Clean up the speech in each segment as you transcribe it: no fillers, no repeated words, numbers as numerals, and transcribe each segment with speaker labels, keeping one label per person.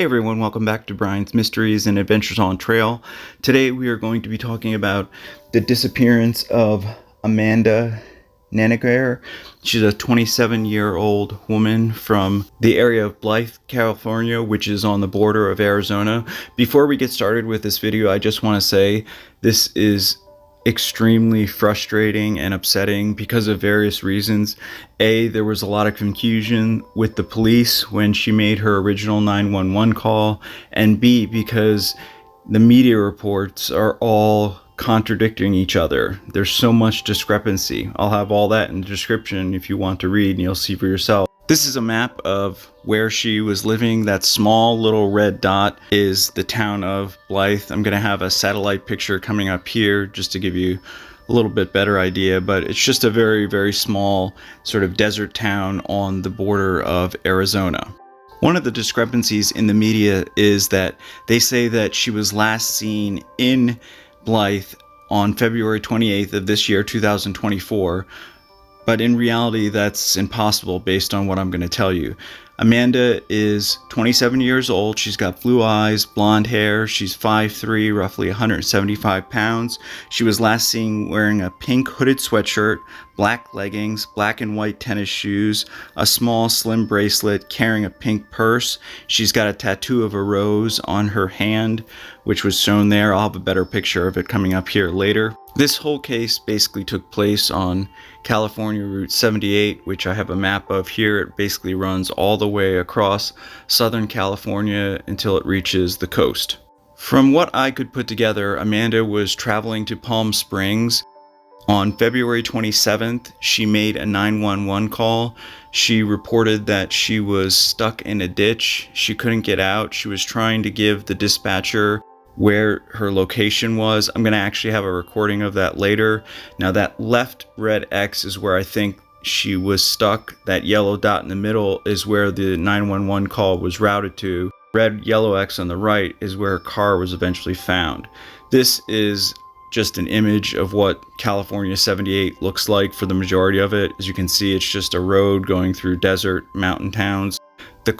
Speaker 1: Hey everyone, welcome back to Brian's Mysteries and Adventures on Trail. Today we are going to be talking about the disappearance of Amanda Nenigar. She's a 27-year-old woman from the area of Blythe, California, which is on the border of Arizona. Before we get started with this video, I just want to say this is extremely frustrating and upsetting because of various reasons. A, there was a lot of confusion with the police when she made her original 911 call, and B, because the media reports are all contradicting each other. There's so much discrepancy. I'll have all that in the description if you want to read, and you'll see for yourself. This is a map of where she was living. That small little red dot is the town of Blythe. I'm going to have a satellite picture coming up here just to give you a little bit better idea, but it's just a very, very small sort of desert town on the border of Arizona. One of the discrepancies in the media is that they say that she was last seen in Blythe on February 28th of this year, 2024. But in reality, that's impossible based on what I'm going to tell you. Amanda is 27 years old. She's got blue eyes, blonde hair. She's 5'3", roughly 175 pounds. She was last seen wearing a pink hooded sweatshirt, black leggings, black and white tennis shoes, a small slim bracelet, carrying a pink purse. She's got a tattoo of a rose on her hand, which was shown there. I'll have a better picture of it coming up here later. This whole case basically took place on California Route 78, which I have a map of here. It basically runs all the way across Southern California until it reaches the coast. From what I could put together, Amanda was traveling to Palm Springs. On February 27th, she made a 911 call. She reported that she was stuck in a ditch. She couldn't get out. She was trying to give the dispatcher where her location was. I'm going to actually have a recording of that later. Now that left red X is where I think she was stuck. That yellow dot in the middle is where the 911 call was routed to. Red yellow X on the right is where her car was eventually found. This is just an image of what California 78 looks like for the majority of it. As you can see, it's just a road going through desert mountain towns. The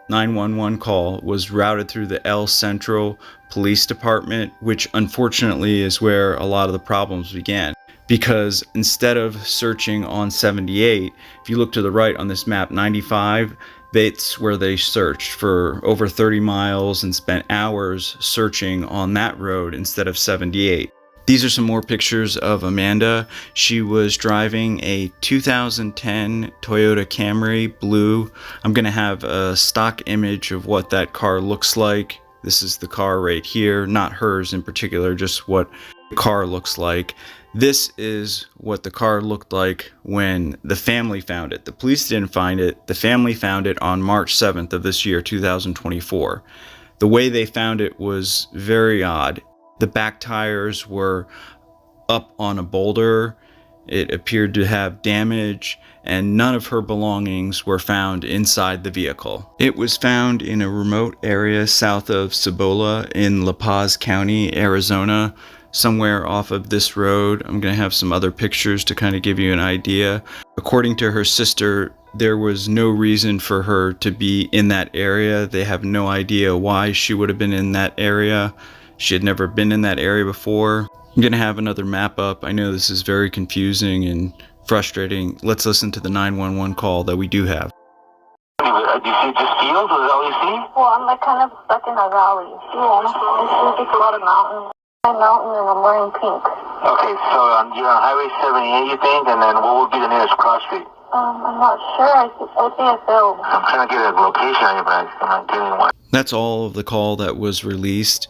Speaker 1: 911 call was routed through the El Centro Police Department, which unfortunately is where a lot of the problems began. Because instead of searching on 78, if you look to the right on this map, 95, that's where they searched for over 30 miles and spent hours searching on that road instead of 78. These are some more pictures of Amanda. She was driving a 2010 Toyota Camry blue. I'm going to have a stock image of what that car looks like. This is the car right here, not hers in particular, just what the car looks like. This is what the car looked like when the family found it. The police didn't find it. The family found it on March 7th of this year, 2024. The way they found it was very odd. The back tires were up on a boulder. It appeared to have damage, and none of her belongings were found inside the vehicle. It was found in a remote area south of Cibola in Paz County, Arizona, somewhere off of this road. I'm going to have some other pictures to kind of give you an idea. According to her sister, there was no reason for her to be in that area. They have no idea why she would have been in that area. She had never been in that area before. I'm going to have another map up. I know this is very confusing and frustrating. Let's listen to the 911 call that we do have.
Speaker 2: Do you see just fields? Is that all you see?
Speaker 3: Well, I'm like kind of stuck in a valley. Yeah, it's just a lot of mountains. I'm mountain and I'm wearing pink.
Speaker 2: Okay, so you're on Highway 78, you think? And then what would be the nearest cross street?
Speaker 3: I'm not sure. I think I failed.
Speaker 2: I'm trying to get a location on you, but I'm not getting one.
Speaker 1: That's all of the call that was released.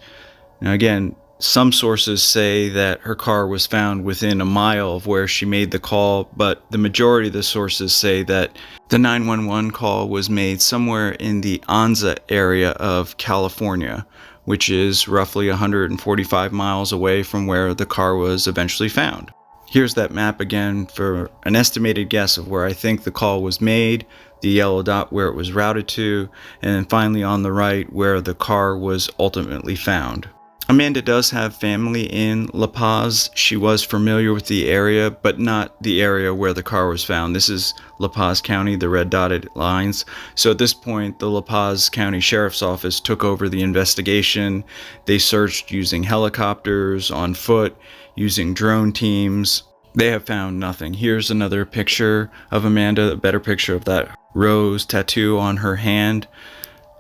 Speaker 1: Now again, some sources say that her car was found within a mile of where she made the call, but the majority of the sources say that the 911 call was made somewhere in the Anza area of California, which is roughly 145 miles away from where the car was eventually found. Here's that map again for an estimated guess of where I think the call was made, the yellow dot where it was routed to, and then finally on the right where the car was ultimately found. Amanda does have family in La Paz. She was familiar with the area, but not the area where the car was found. This is La Paz County, the red dotted lines. So at this point, the La Paz County Sheriff's Office took over the investigation. They searched using helicopters, on foot, using drone teams. They have found nothing. Here's another picture of Amanda, a better picture of that rose tattoo on her hand.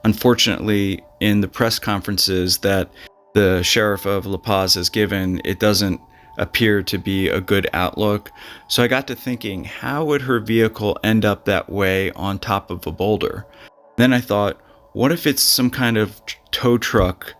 Speaker 1: Unfortunately, in the press conferences that the sheriff of La Paz has given, it doesn't appear to be a good outlook. So I got to thinking, how would her vehicle end up that way on top of a boulder? Then I thought, what if it's some kind of tow truck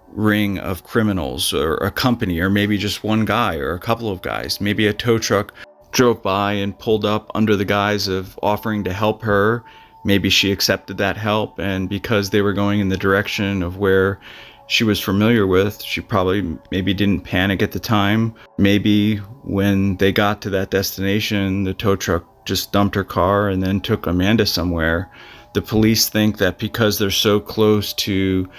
Speaker 1: ring of criminals, or a company, or maybe just one guy or a couple of guys? Maybe a tow truck drove by and pulled up under the guise of offering to help her. Maybe she accepted that help, and because they were going in the direction of where she was familiar with, she probably maybe didn't panic at the time. Maybe when they got to that destination, the tow truck just dumped her car and then took Amanda somewhere. The police think that because they're so close to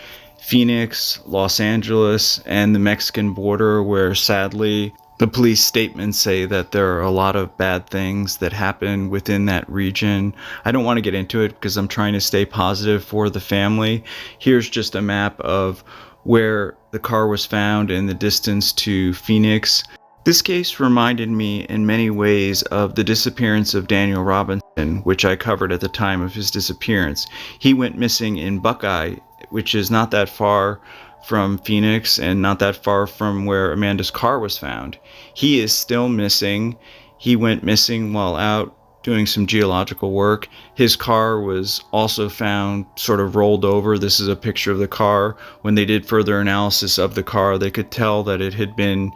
Speaker 1: Phoenix, Los Angeles, and the Mexican border, where sadly the police statements say that there are a lot of bad things that happen within that region. I don't want to get into it because I'm trying to stay positive for the family. Here's just a map of where the car was found in the distance to Phoenix. This case reminded me in many ways of the disappearance of Daniel Robinson, which I covered at the time of his disappearance. He went missing in Buckeye, which is not that far from Phoenix and not that far from where Amanda's car was found. He is still missing. He went missing while out doing some geological work. His car was also found sort of rolled over. This is a picture of the car. When they did further analysis of the car, they could tell that it had been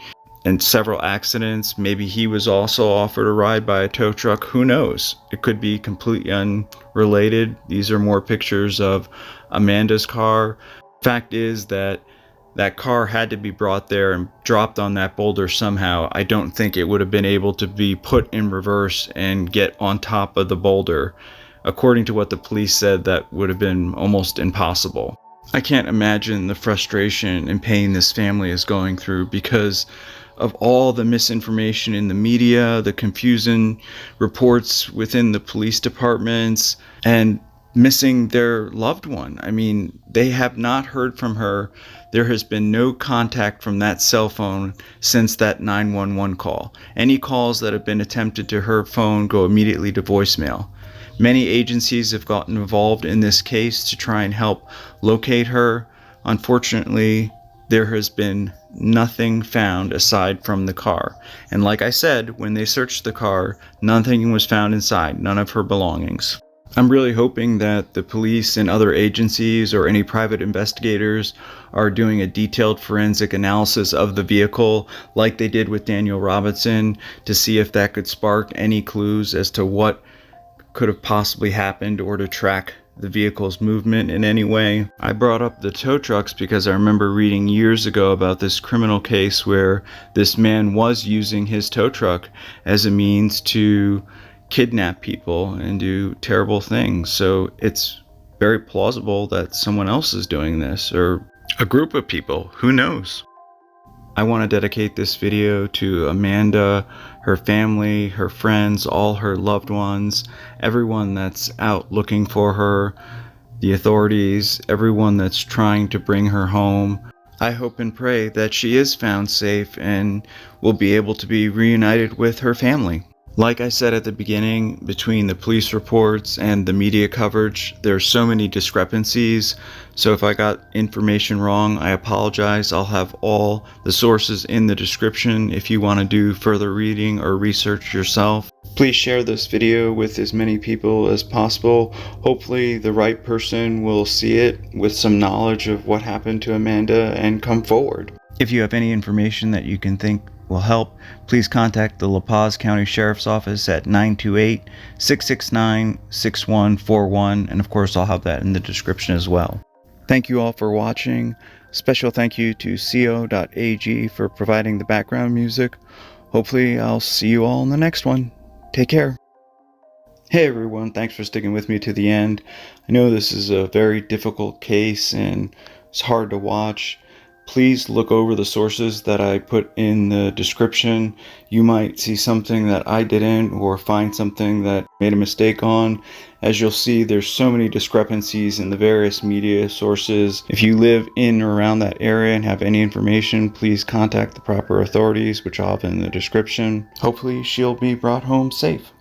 Speaker 1: in several accidents. Maybe he was also offered a ride by a tow truck. Who knows? It could be completely unrelated. These are more pictures of Amanda's car. Fact is that that car had to be brought there and dropped on that boulder somehow. I don't think it would have been able to be put in reverse and get on top of the boulder. According to what the police said, that would have been almost impossible. I can't imagine the frustration and pain this family is going through because of all the misinformation in the media, the confusing reports within the police departments, and missing their loved one. I mean, they have not heard from her. There has been no contact from that cell phone since that 911 call. Any calls that have been attempted to her phone go immediately to voicemail. Many agencies have gotten involved in this case to try and help locate her. Unfortunately, there has been nothing found aside from the car. And like I said, when they searched the car, nothing was found inside, none of her belongings. I'm really hoping that the police and other agencies or any private investigators are doing a detailed forensic analysis of the vehicle like they did with Daniel Robinson to see if that could spark any clues as to what could have possibly happened or to track the vehicle's movement in any way. I brought up the tow trucks because I remember reading years ago about this criminal case where this man was using his tow truck as a means to kidnap people and do terrible things. So it's very plausible that someone else is doing this, or a group of people. Who knows? I want to dedicate this video to Amanda, her family, her friends, all her loved ones, everyone that's out looking for her, the authorities, everyone that's trying to bring her home. I hope and pray that she is found safe and will be able to be reunited with her family. Like I said at the beginning, between the police reports and the media coverage, there are so many discrepancies. So if I got information wrong, I apologize. I'll have all the sources in the description if you want to do further reading or research yourself. Please share this video with as many people as possible. Hopefully the right person will see it with some knowledge of what happened to Amanda and come forward. If you have any information that you can think will help, please contact the La Paz County Sheriff's Office at 928-669-6141, and of course I'll have that in the description as well. Thank you all for watching. Special thank you to co.ag for providing the background music. Hopefully I'll see you all in the next one. Take care. Hey everyone, thanks for sticking with me to the end. I know this is a very difficult case and it's hard to watch. Please look over the sources that I put in the description. You might see something that I didn't, or find something that I made a mistake on. As you'll see, there's so many discrepancies in the various media sources. If you live in or around that area and have any information, please contact the proper authorities, which I'll have in the description. Hopefully she'll be brought home safe.